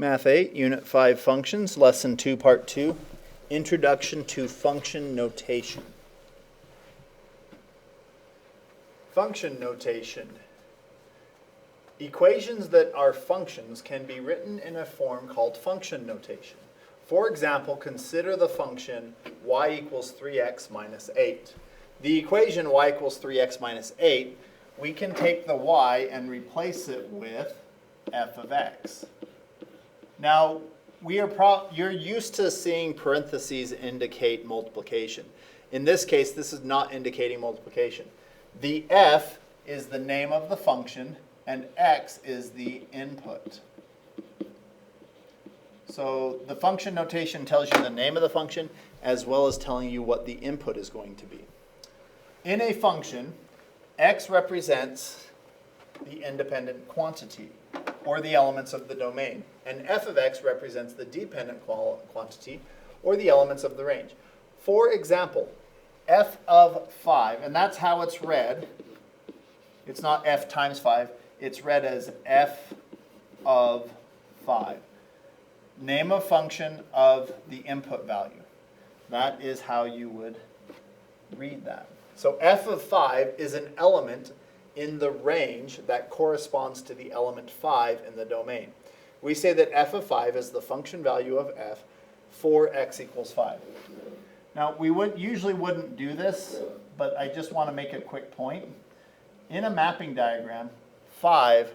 Math 8, Unit 5 Functions, Lesson 2, Part 2, Introduction to Function Notation. Function notation. Equations that are functions can be written in a form called function notation. For example, consider the function y equals 3x minus 8. The equation y equals 3x minus 8, we can take the y and replace it with f of x. Now, you're used to seeing parentheses indicate multiplication. In this case, this is not indicating multiplication. The f is the name of the function, and x is the input. So the function notation tells you the name of the function as well as telling you what the input is going to be. In a function, x represents the independent quantity, or the elements of the domain, and f of x represents the dependent quantity, or the elements of the range. For example, f of 5, and that's how it's read. It's not f times 5, it's read as f of 5. Name of function of the input value. That is how you would read that. So f of 5 is an element in the range that corresponds to the element 5 in the domain. We say that f of 5 is the function value of f for x equals 5. Now, we usually wouldn't do this, but I just want to make a quick point. In a mapping diagram, 5,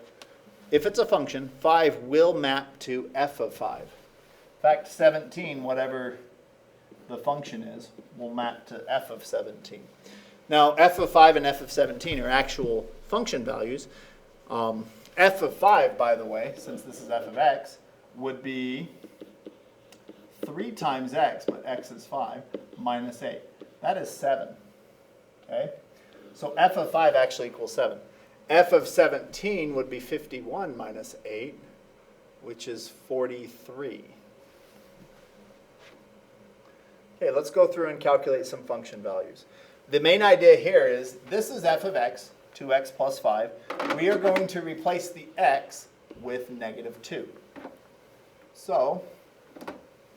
if it's a function, 5 will map to f of 5. In fact, 17, whatever the function is, will map to f of 17. Now, f of 5 and f of 17 are actual function values. F of 5, by the way, since this is f of x, would be 3 times x, but x is 5, minus 8. That is 7. Okay? So f of 5 actually equals 7. F of 17 would be 51 minus 8, which is 43. Okay, let's go through and calculate some function values. The main idea here is this is f of x, 2x plus 5. We are going to replace the x with negative 2. So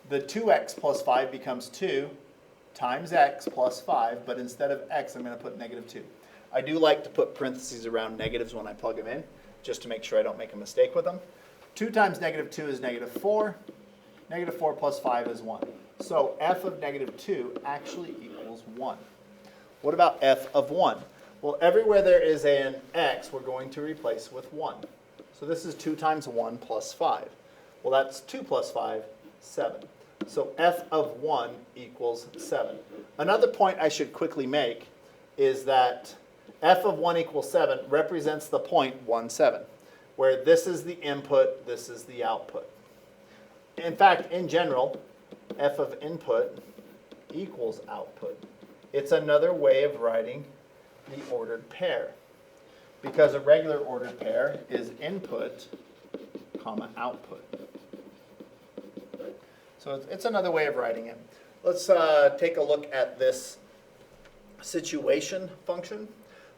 the 2x plus 5 becomes 2 times x plus 5, but instead of x, I'm going to put negative 2. I do like to put parentheses around negatives when I plug them in, just to make sure I don't make a mistake with them. 2 times negative 2 is negative 4. Negative 4 plus 5 is 1. So f of negative 2 actually equals 1. What about f of 1? Well, everywhere there is an x, we're going to replace with 1. So this is 2 times 1 plus 5. Well, that's 2 plus 5, 7. So f of 1 equals 7. Another point I should quickly make is that f of 1 equals 7 represents the point 1, 7, where this is the input, this is the output. In fact, in general, f of input equals output. It's another way of writing the ordered pair, because a regular ordered pair is input, comma, output. So it's another way of writing it. Let's take a look at this situation function.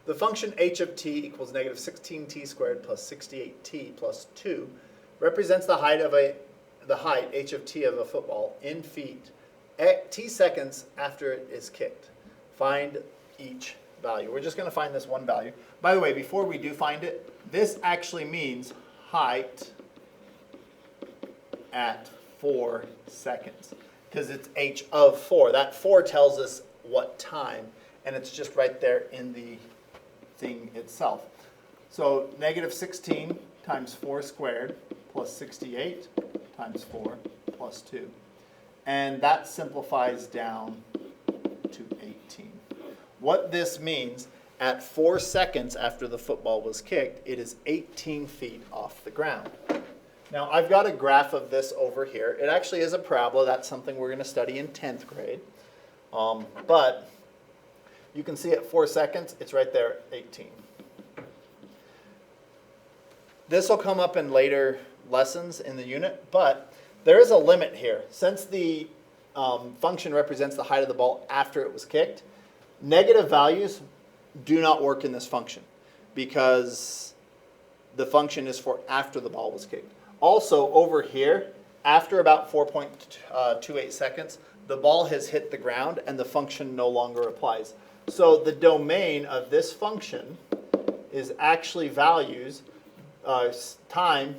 The function h of t equals negative 16t squared plus 68t plus 2 represents the height h of t of a football in feet at t seconds after it is kicked. Find each value. We're just going to find this one value. By the way, before we do find it, this actually means height at 4 seconds, because it's h of 4. That 4 tells us what time, and it's just right there in the thing itself. So negative 16 times 4 squared plus 68 times 4 plus 2. And that simplifies down to 18. What this means, at 4 seconds after the football was kicked, it is 18 feet off the ground. Now, I've got a graph of this over here. It actually is a parabola. That's something we're going to study in 10th grade. But you can see at 4 seconds, it's right there at 18. This will come up in later lessons in the unit, but there is a limit here. Since the function represents the height of the ball after it was kicked, negative values do not work in this function because the function is for after the ball was kicked. Also, over here, after about 4.28 seconds, the ball has hit the ground and the function no longer applies. So the domain of this function is actually values, time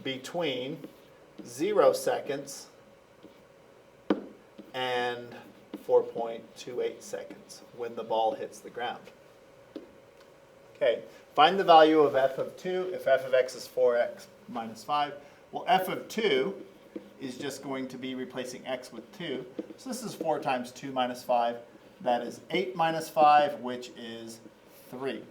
between 0 seconds and 4.28 seconds when the ball hits the ground. Okay, find the value of f of 2 if f of x is 4x minus 5. Well, f of 2 is just going to be replacing x with 2. So this is 4 times 2 minus 5. That is 8 minus 5, which is 3.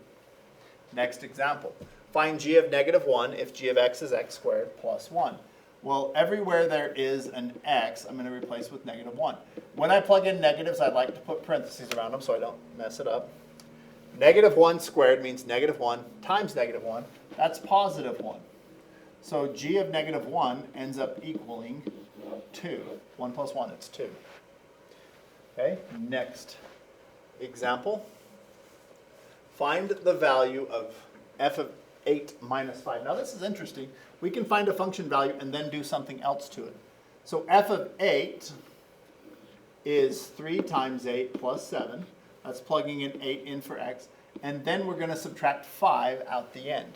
Next example. Find g of negative 1 if g of x is x squared plus 1. Well, everywhere there is an x, I'm going to replace with negative 1. When I plug in negatives, I like to put parentheses around them so I don't mess it up. Negative 1 squared means negative 1 times negative 1. That's positive 1. So g of negative 1 ends up equaling 2. 1 plus 1, it's 2. Okay, next example. Find the value of f of 8 minus 5. Now this is interesting. We can find a function value and then do something else to it. So f of 8 is 3 times 8 plus 7. That's plugging in 8 in for x. And then we're going to subtract 5 out the end.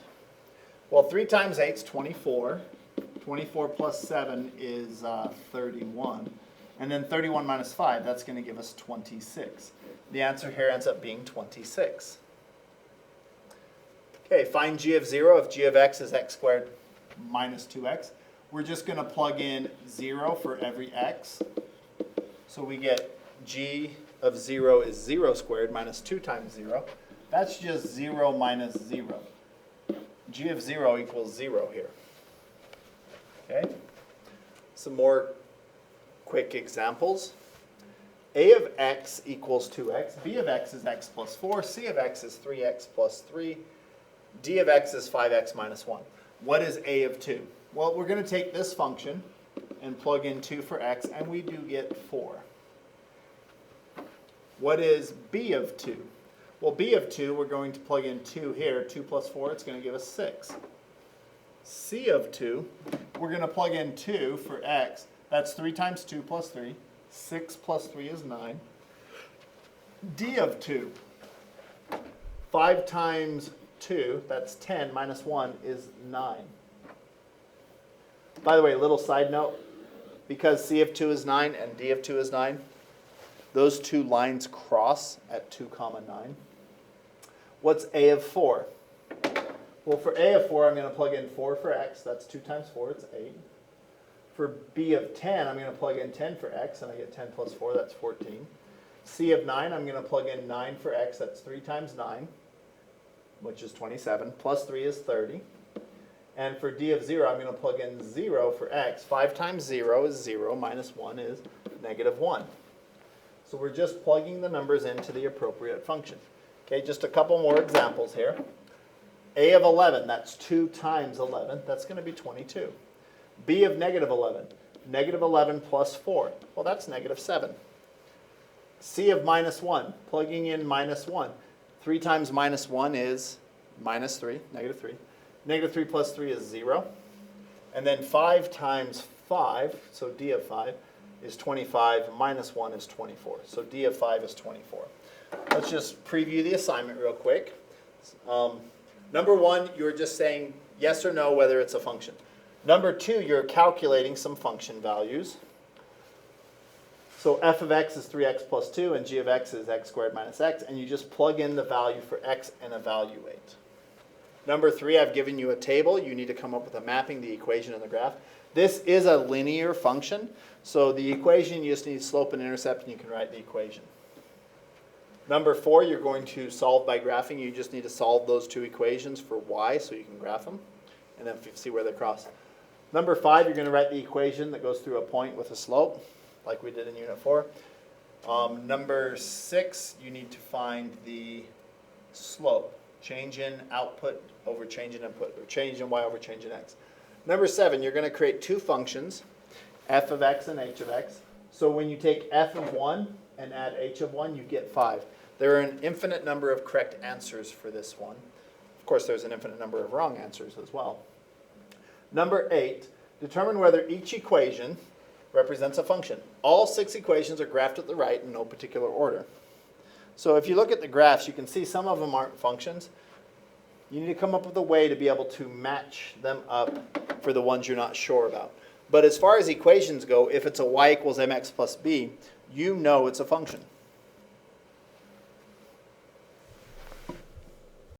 Well, 3 times 8 is 24. 24 plus 7 is 31. And then 31 minus 5, that's going to give us 26. The answer here ends up being 26. Okay, find g of 0 if g of x is x squared minus 2x. We're just going to plug in 0 for every x. So we get g of 0 is 0 squared minus 2 times 0. That's just 0 minus 0. G of 0 equals 0 here. Okay? Some more quick examples. A of x equals 2x. B of x is x plus 4. C of x is 3x plus 3. D of x is 5x minus 1. What is a of 2? Well, we're going to take this function and plug in 2 for x, and we do get 4. What is b of 2? Well, b of 2, we're going to plug in 2 here. 2 plus 4, it's going to give us 6. C of 2, we're going to plug in 2 for x. That's 3 times 2 plus 3. 6 plus 3 is 9. D of 2, 5 times 2, that's 10, minus 1 is 9. By the way, a little side note, because C of 2 is 9 and D of 2 is 9, those two lines cross at 2 comma 9. What's A of 4? Well, for A of 4, I'm going to plug in 4 for x. That's 2 times 4, it's 8. For B of 10, I'm going to plug in 10 for x, and I get 10 plus 4, that's 14. C of 9, I'm going to plug in 9 for x, that's 3 times 9, which is 27, plus 3 is 30. And for D of 0, I'm going to plug in 0 for x. 5 times 0 is 0, minus 1 is negative 1. So we're just plugging the numbers into the appropriate function. Okay, just a couple more examples here. A of 11, that's 2 times 11, that's going to be 22. B of negative 11, negative 11 plus 4, well that's negative 7. C of minus 1, plugging in minus 1. 3 times minus 1 is minus 3, negative 3. Negative 3 plus 3 is 0. And then 5 times 5, so D of 5, is 25, minus 1 is 24. So D of 5 is 24. Let's just preview the assignment real quick. Number 1, you're just saying yes or no whether it's a function. Number 2, you're calculating some function values. So f of x is 3x plus 2, and g of x is x squared minus x, and you just plug in the value for x and evaluate. Number 3, I've given you a table. You need to come up with a mapping, the equation, and the graph. This is a linear function, so the equation, you just need slope and intercept, and you can write the equation. Number 4, you're going to solve by graphing. You just need to solve those two equations for y so you can graph them, and then see where they cross. Number 5, you're going to write the equation that goes through a point with a slope, like we did in Unit 4. Number 6, you need to find the slope. Change in output over change in input, or change in y over change in x. Number 7, you're going to create two functions, f of x and h of x. So when you take f of 1 and add h of 1, you get 5. There are an infinite number of correct answers for this one. Of course, there's an infinite number of wrong answers as well. Number 8, determine whether each equation represents a function. All 6 equations are graphed at the right in no particular order. So if you look at the graphs, you can see some of them aren't functions. You need to come up with a way to be able to match them up for the ones you're not sure about. But as far as equations go, if it's a y equals mx plus b, you know it's a function.